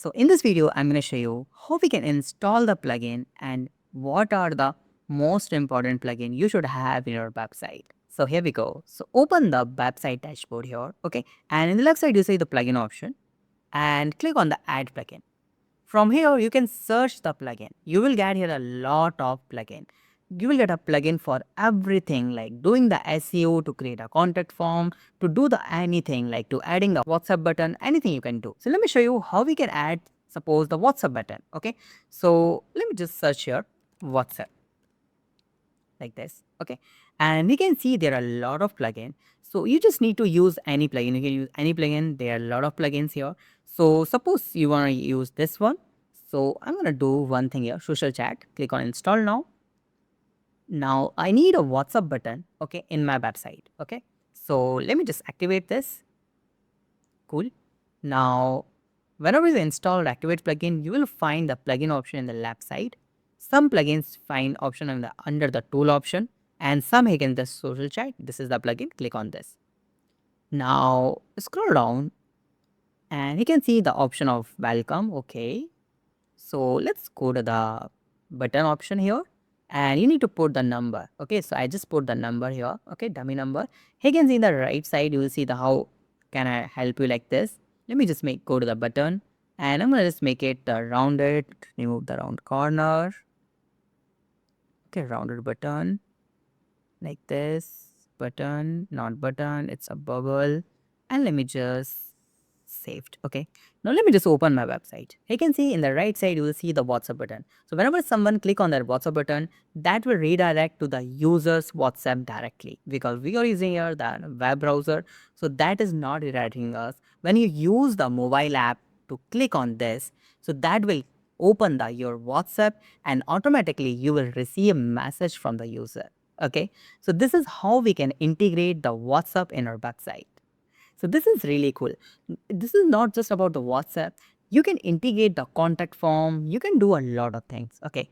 So in this video, I'm going to show you how we can install the plugin and what are the most important plugin you should have in your website. So here we go. So open the website dashboard here, okay? And in the left side, you see the plugin option and click on the add plugin. From here, you can search the plugin. You will get here a lot of plugin. You will get a plugin for everything like doing the SEO to create a contact form, to do the anything like to adding the WhatsApp button, anything you can do. So let me show you how we can add, suppose the WhatsApp button. Okay. So let me just search here WhatsApp like this. Okay. And we can see there are a lot of plugins. So you just need to use any plugin. You can use any plugin. There are a lot of plugins here. So suppose you want to use this one. So I'm going to do one thing here, social chat. Click on install now. Now I need a WhatsApp button, okay, in my website. Okay. So let me just activate this. Cool. Now, whenever you install or activate plugin, you will find the plugin option in the left side. Some plugins find option under the tool option, and some again the social chat. This is the plugin. Click on this. Now scroll down, and you can see the option of welcome. Okay. So let's go to the button option here, and you need to put the number. Okay. So I just put the number here. Okay, dummy number. Here you can see in the right side, you will see the how can I help you like this. Let me just go to the button, and I'm gonna just make it rounded. Remove the round corner. Okay, rounded button like this. Button, not button. It's a bubble, and let me just saved. Okay. Now let me just open my website. You can see in the right side, you will see the WhatsApp button. So whenever someone click on that WhatsApp button, that will redirect to the user's WhatsApp directly because we are using here the web browser. So that is not redirecting us. When you use the mobile app to click on this, so that will open your WhatsApp and automatically you will receive a message from the user. Okay. So this is how we can integrate the WhatsApp in our website. So this is really cool. This is not just about the WhatsApp. You can integrate the contact form. You can do a lot of things. Okay.